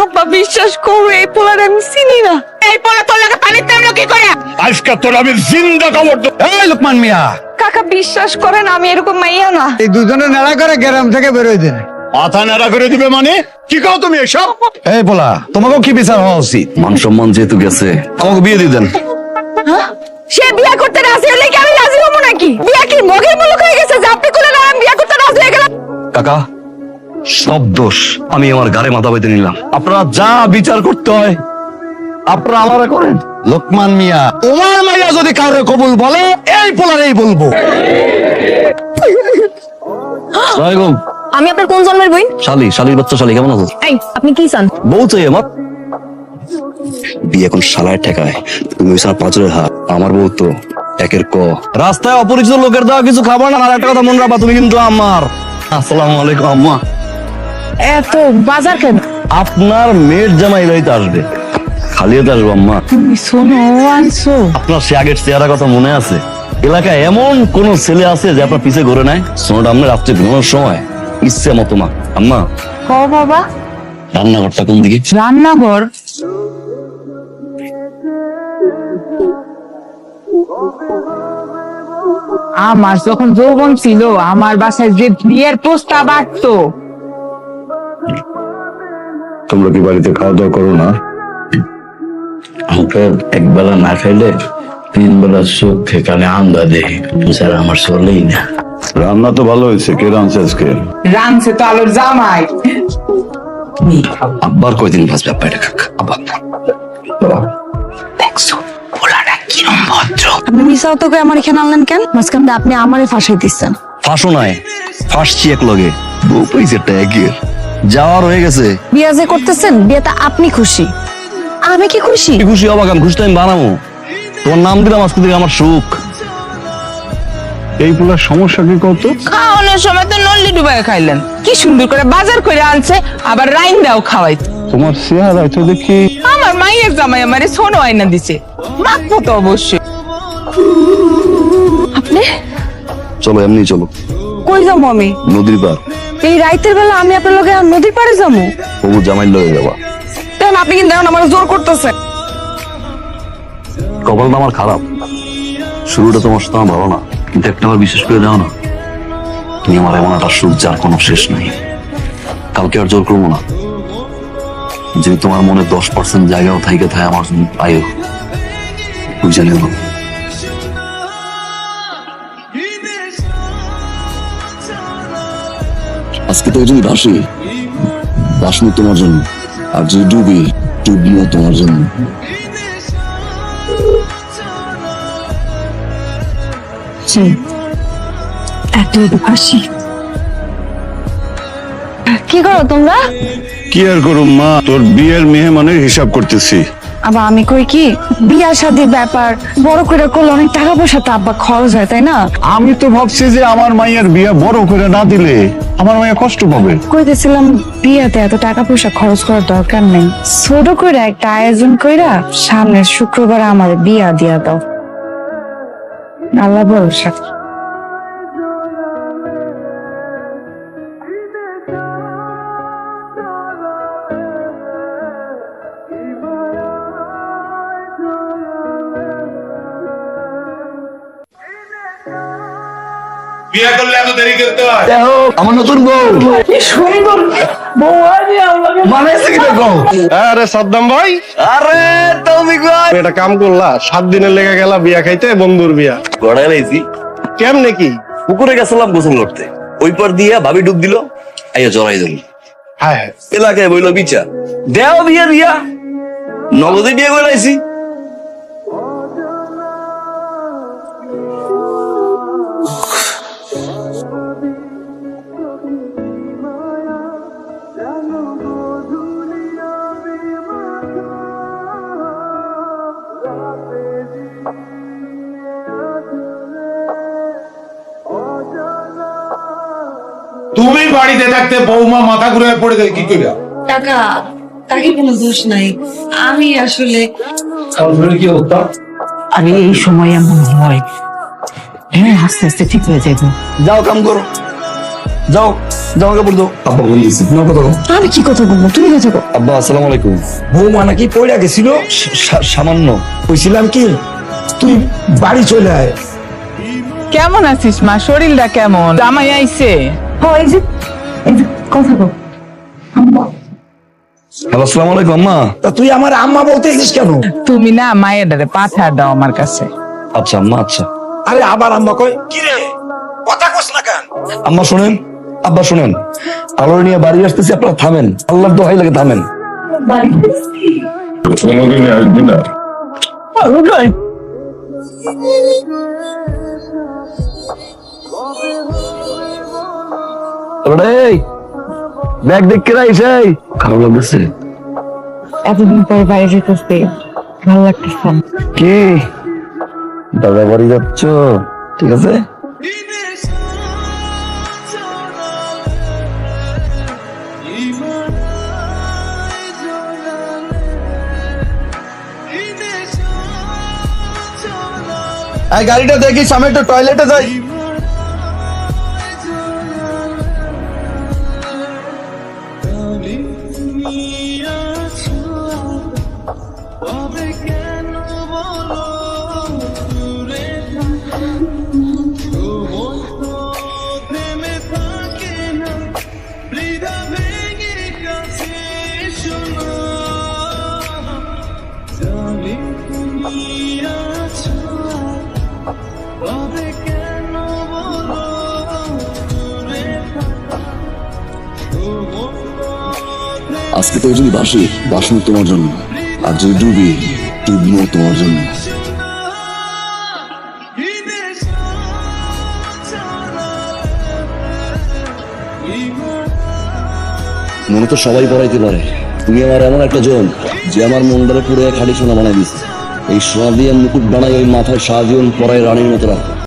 আব্বা বিশ্বাস করো এই পোলার আমি চিনি না। এই পোলা তোর লাগে পানিতে নামলো কি করে? আজকে তোর আমি জিন্দা খবর দেব। এই লোকমান মিয়া, কাকা বিশ্বাস করেন আমি এরকম মাইয়া না। এই দুজনে নাড়া করে গ্রাম থেকে বেরোয় দেন। মাথা নাড়া করে দিবে মানে কি কও তুমি এসব? এই বলা, তোমাকেও কি বিচার হওয়া উচিত? মান সম্মান যেহেতু গেছে, আমাকে বিয়ে দিয়ে দেন। সে বিয়ে করতে রাজি হলে কি আমি রাজি হবো নাকি? বিয়ে কি মগের মুলুক হয়ে গেছে যে আপনি কোলে না আমি বিয়ে করতে রাজি হয়ে গেলাম? কাকা, সব দোষ আমি আমার ঘাড়ে মাথা বেঁধে নিলাম। আপনারা যা বিচার করতে হয় আপনারা আমারে করেন। লোকমান মিয়া, তোমার মাইয়া যদি কারো কবুল বলে এই পোলারেই বলবো। ওয়ালাইকুম। আমি আপনার কোন জন্মের বই? শালির বাচ্চা শালি, কেমন আছো? এই আপনি কি চান? বউ চাই আমার। বিয়ে এখন শালায় ঠেকায়, তুমি হইছো না পাঁচরের হাত। আমার বউ তো একের ক। রাস্তায় অপরিচিত লোকের দেওয়া কিছু খাবার না। আর একটা কথা মনে রাখবা, তুমি কিন্তু আমার। আসসালামু আলাইকুম আম্মা। এত বাজার কেন? আপনার মেয়ের জামাই বাড়িতে আসবে, খালি হাতে আসবো আম্মা। তুমি শোনো আনছো। আপনার সে আগের চেহারা কথা মনে আছে? এলাকায় এমন কোন ছেলে আছে যে আপনার পিছে ঘুরে নাই? শোনোটা আমরা রাত্রে ঘুমানোর সময় ইচ্ছে মতো মা। আম্মা, ও বাবা, রান্নাঘরটা কোন দিকে? রান্নাঘর? আমার যখন যৌবন ছিল আমার বাসায় যে বিয়ের প্রস্তাব আসতো। তোমরা কি বাড়িতে খাওয়া দাওয়া করো না? আমাকে একবেলা না খাইলে 3 বেলা চোখে কানে আন্দা দেখি, স্যার আমার চলেই না। রান্না তো ভালো হয়েছে, কে রাঁধছে আজকে? রানছে তো আলোর জামাই। আব্বার কয়দিন বাঁচবে? আব্বা এটা খাক। আব্বা দেখছো পোলাটা কিরম ভদ্র। আপনি মিশাও তো আমার এখানে আনলেন কেন? মাঝখানে আপনি আমারে ফাঁসাই দিচ্ছেন। ফাঁসো নাই, ফাঁসছি এক লগে। বউ পাইছে ট্যাগের, যাওয়ার হয়ে গেছে। বিয়ে যে করতেছেন বিয়েতে আপনি খুশি, আমি কি খুশি? কি খুশি হবাক? আমি খুশি তো আমি বানাবো। তোমার নাম দিলাম আজকে থেকে আমার সুখ। এই পোলার সমস্যা কি কত? খাওয়ানোর সময় তো নল্লি ডুবাই খাইলেন, কি সুন্দর করে বাজার করে আনছে, আবার রাইন দাও খাওয়াই। তোমার চেহারা তো দেখি। আমার মাইয়ের জামাই আমারে সোনো আয়না দিছে, মাখবো তো অবশ্যই। আপনি চলো এমনি চলো। কই যাবো আমি? নদীর পার। এই রাইতের বেলা আমি আপনার লগে নদীর পাড়ে যাবো? তবু জামাই লয়ে যাবা। কেন আপনি কিন্তু এখন আমার জোর করতেছেন। কপালটা আমার খারাপ, শুরুটা তোমার সাথে আমার ভালো না, কিন্তু একটা বার বিশেষ করে দাও না, তুমি আমার এমন একটা সুখ যার কোনো শেষ নাই। কালকে আর জোর করবো না, যে তোমার মনে 10% জায়গাও থাইকে থাকে আমার জন্য পাইও, বুঝে নেব। আজকে তো যদি ভাসি, ভাসবো তোমার জন্য, আর যদি ডুবি, ডুবলিও তোমার জন্য। এত হাসি কি করো তোমরা? কি আর করুম মা, তোর বিয়ের মেহমানের হিসাব করতেছি। আবার আমি কই কি বিয়া শাদীর ব্যাপার বড় করে করলে অনেক টাকা পয়সা তো আব্বা খরচ হয় তাই না? আমি তো ভাবছি যে আমার মাইয়ের বিয়ে বড় করে না দিলে আমার মাইয়া কষ্ট পাবে। কইতেছিলাম বিয়াতে এত টাকা পয়সা খরচ করার দরকার নেই, ছোট করে একটা আয়োজন কইরা সামনের শুক্রবার আমার বিয়া দিয়া দাও। আল্লাহ ভরসা। বিয়ে করলে এত দেরি করতে হয়? আমার নতুন বউ সুন্দর বউ আনি আমাকে মানাইছে কি দেখো? আরে সাদ্দাম ভাই, আরে তুমি কই? এটা কাম করলা, 7 দিনের লেগে গেলা বিয়া খাইতে, বন্ধুর বিয়া। গড়াই লাইছি, কেমনে কি? পুকুরে গেছিলাম গোসল করতে, ওই পার দিয়া ভাবি ডুব দিল, আইয়া জড়াই দিল। হ্যাঁ হ্যাঁ, এলাকায় বইল বিচা দেও বিয়ে দিয়া, নগদে বিয়ে করে লাইছি। তুমি বাড়িতে থাকতে বৌমা মাথা ঘুরে পড়ে গেলে কি করবে? টাকা তাকে কোনো দোষ নাই, আমি আসলে কি হতো? আরে এই সময় এমন হয়, হ্যাঁ আস্তে আস্তে ঠিক হয়ে যাবে। যাও কাম করো, যাও যাও কাপড় দাও। আব্বা ফোন দিয়েছি, তোমার কথা বলো। আমি কি কথা বলবো, তুমি কথা বলো। আব্বা আসসালামু আলাইকুম। বৌমা নাকি পড়ে গেছিল, সামান্য। কইছিলাম কি তুই বাড়ি চলে আয়। কেমন আছিস মা? শরীরটা কেমন? জামাই আইছে? এই যে কথা বল। হ্যালো আসসালামু আলাইকুম আম্মা। তা তুই আমার আম্মা বলতেছিস কেন? তুমি না মায়ের ডারে পাঠা দাও আমার কাছে। আচ্ছা আম্মা আচ্ছা। আরে আবার আম্মা কয় কি রে, কথা কস না কেন? আম্মা শুনেন, আব্বা শুনেন, আলোর নিয়ে বাড়ি আসতেছি, আপনারা থামেন, আল্লাহর দোহাই লাগে থামেন। কোনোদিন আসবি না। ব্যাগ দেখে রাইছে, খারাপ লাগতেছে এতদিন পরে বাইরে যেতেছে, ভালো লাগতেছে। কি দাদা বাড়ি যাচ্ছ? ঠিক আছে। এই গাড়িটা দেখিস, আমি একটু টয়লেটে যাই। আজকে তো যদি বাসি, বাসন তোমার জন্য, আর যদি ডুবি, ডুববো তোমার জন্য। মনে তো সবাই পড়াইতে পারে, তুমি আমার এমন একটা জন যে আমার মনটারে পুরো খালি সোনা বানাই দিচ্ছে। এই সোনা দিয়ে মুকুট বানাই ওই মাথায় সারাজীবন পরায় রানীর মতো রাখো।